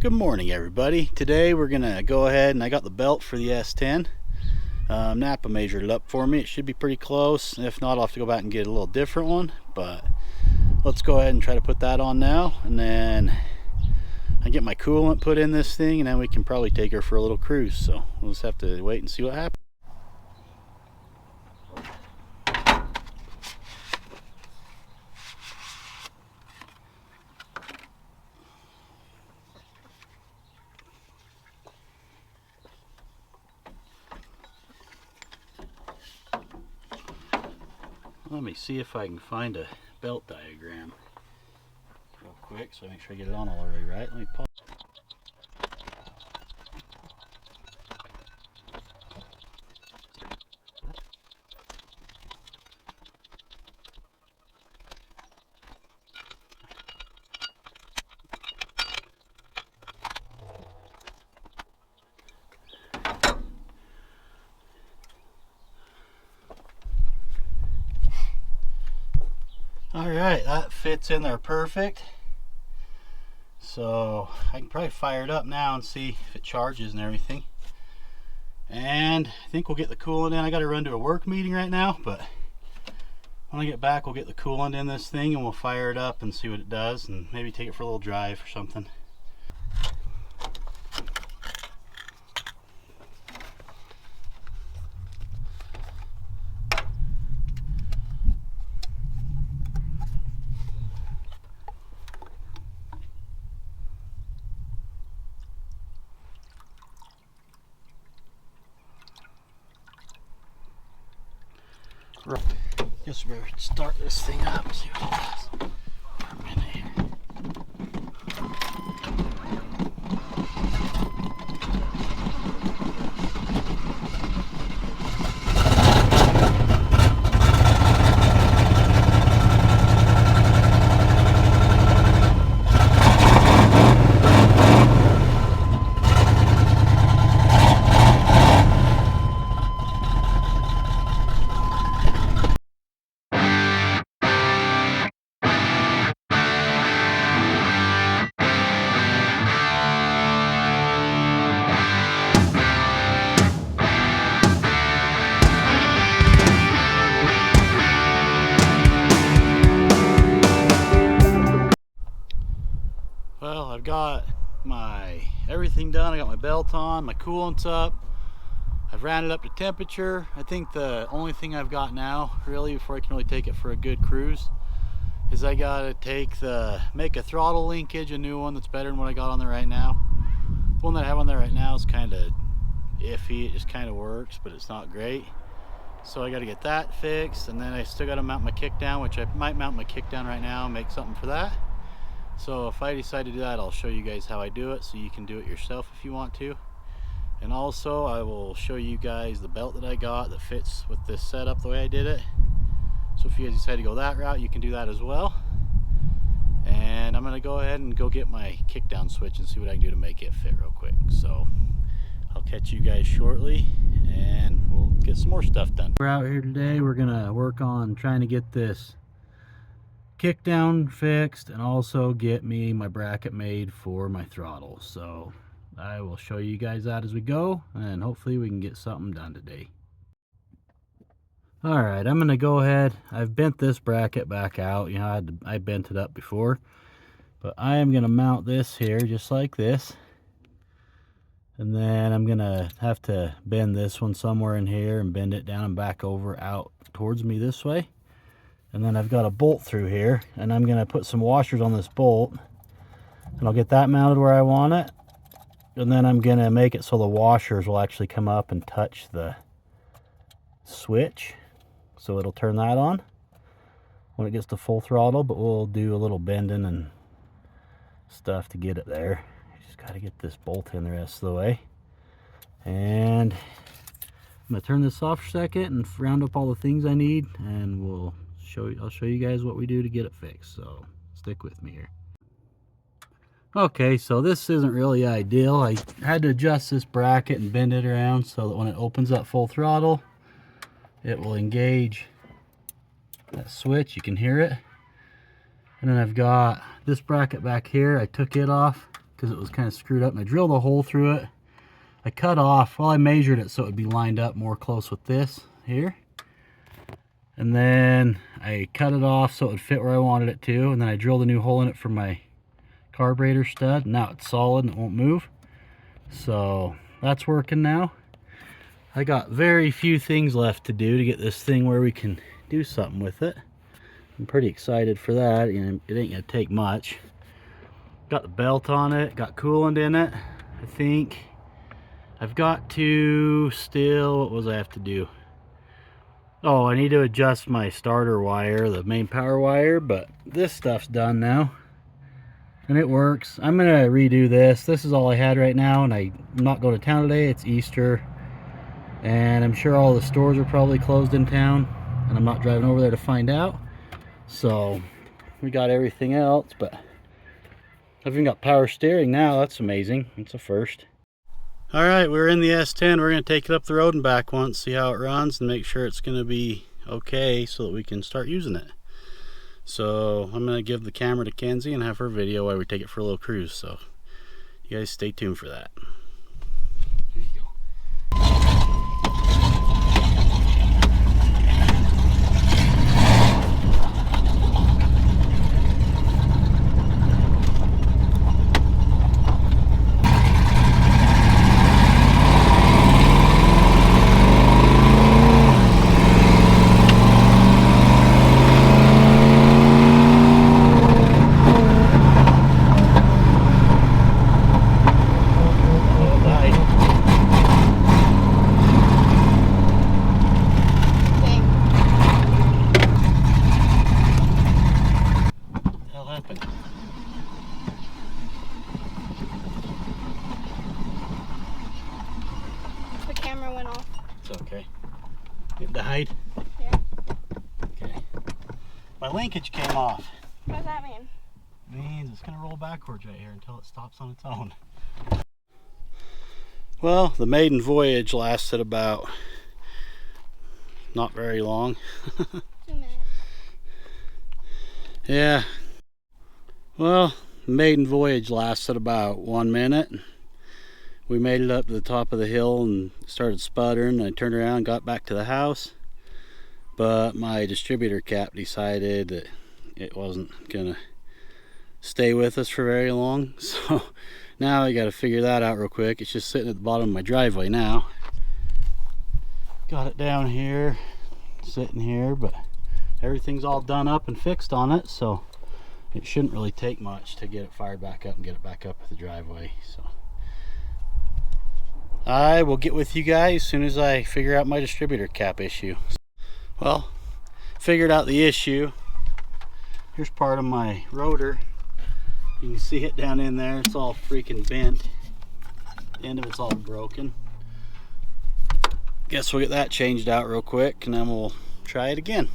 Good morning, everybody. Today we're gonna go ahead and I got the belt for the S10. Napa measured it up for me. It should be pretty close. If not, I'll have to go back and get a little different one, but let's go ahead and try to put that on now, and then I get my coolant put in this thing, and then we can probably take her for a little cruise. So we'll just have to wait and see what happens. Let me see if I can find a belt diagram real quick so I make sure I get it on all the way right. Let me pause. Alright, that fits in there perfect. So I can probably fire it up now and see if it charges and everything. And I think we'll get the coolant in. I got to run to a work meeting right now, but when I get back we'll get the coolant in this thing and we'll fire it up and see what it does, and maybe take it for a little drive or something. Right. Guess we better start this thing up and see what it does for a minute here. Well, I've got my everything done. I got my belt on, my coolant's up. I've ran it up to temperature. I think the only thing I've got now, really, before I can really take it for a good cruise, is I gotta make a throttle linkage, a new one that's better than what I got on there right now. The one that I have on there right now is kind of iffy. It just kind of works, but it's not great. So I got to get that fixed, and then I still got to mount my kick down, which I might mount my kick down right now and make something for that. So if I decide to do that, I'll show you guys how I do it, so you can do it yourself if you want to. And also I will show you guys the belt that I got that fits with this setup the way I did it. So if you guys decide to go that route, you can do that as well. And I'm going to go ahead and go get my kick down switch and see what I can do to make it fit real quick. So I'll catch you guys shortly and we'll get some more stuff done. We're out here today. We're going to work on trying to get this kick down fixed and also get me my bracket made for my throttle. So I will show you guys that as we go, and hopefully we can get something done today. Alright, I'm gonna go ahead. I've bent this bracket back out. You know, I bent it up before, but I am gonna mount this here just like this, and then I'm gonna have to bend this one somewhere in here and bend it down and back over out towards me this way. And then I've got a bolt through here, and I'm going to put some washers on this bolt, and I'll get that mounted where I want it. And then I'm going to make it so the washers will actually come up and touch the switch, so it'll turn that on when it gets to full throttle. But we'll do a little bending and stuff to get it there. You just got to get this bolt in the rest of the way. And I'm going to turn this off for a second and round up all the things I need, and I'll show you guys what we do to get it fixed. So stick with me here. Okay, so this isn't really ideal. I had to adjust this bracket and bend it around so that when it opens up full throttle, it will engage that switch. You can hear it. And then I've got this bracket back here. I took it off because it was kind of screwed up, and I drilled a hole through it. I cut off, well, I measured it so it would be lined up more close with this here. And then I cut it off so it would fit where I wanted it to, and then I drilled a new hole in it for my carburetor stud. Now it's solid and it won't move. So that's working now. I got very few things left to do to get this thing where we can do something with it. I'm pretty excited for that. You know, it ain't gonna take much. Got the belt on it, got coolant in it. I think I've got to still, what was I have to do? Oh, I need to adjust my starter wire, the main power wire, but this stuff's done now. And it works. I'm gonna redo this. This is all I had right now, and I'm not going to town today. It's Easter. And I'm sure all the stores are probably closed in town, and I'm not driving over there to find out. So we got everything else, but I've even got power steering now. That's amazing. It's a first. All right, we're in the S10. We're going to take it up the road and back once, see how it runs, and make sure it's going to be okay so that we can start using it. So I'm going to give the camera to Kenzie and have her video while we take it for a little cruise. So you guys stay tuned for that. There you go. The camera went off. It's okay. It died? Yeah. Okay. My linkage came off. What does that mean? It means it's going to roll backwards right here until it stops on its own. Well, the maiden voyage lasted about not very long. 2 minutes. Yeah. Well, the maiden voyage lasted about 1 minute. We made it up to the top of the hill and started sputtering. I turned around and got back to the house, but my distributor cap decided that it wasn't gonna stay with us for very long. So now I gotta figure that out real quick. It's just sitting at the bottom of my driveway now. Got it down here, sitting here, but everything's all done up and fixed on it, so it shouldn't really take much to get it fired back up and get it back up at the driveway. So I will get with you guys as soon as I figure out my distributor cap issue. Well, figured out the issue. Here's part of my rotor. You can see it down in there. It's all freaking bent. The end of it's all broken. Guess we'll get that changed out real quick and then we'll try it again.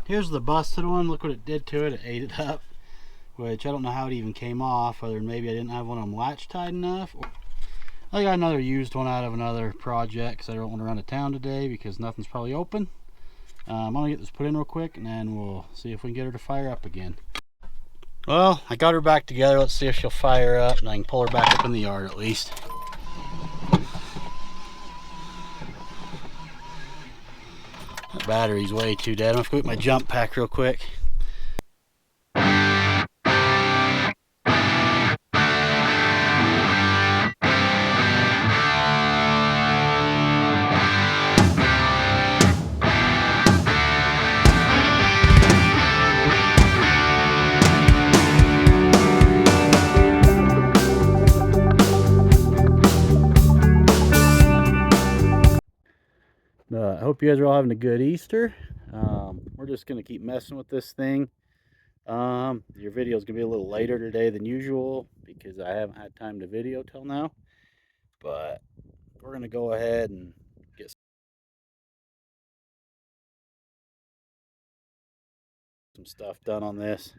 Here's the busted one. Look what it did to it. It ate it up, which I don't know how it even came off. Whether maybe I didn't have one of them latch tight enough, or I got another used one out of another project because I don't want to run to town today because nothing's probably open. I'm gonna get this put in real quick and then we'll see if we can get her to fire up again. Well, I got her back together. Let's see if she'll fire up and I can pull her back up in the yard at least. That battery's way too dead. I'm gonna have to go get my jump pack real quick. I hope you guys are all having a good Easter. We're just going to keep messing with this thing. Your video is going to be a little later today than usual because I haven't had time to video till now. But we're going to go ahead and get some stuff done on this.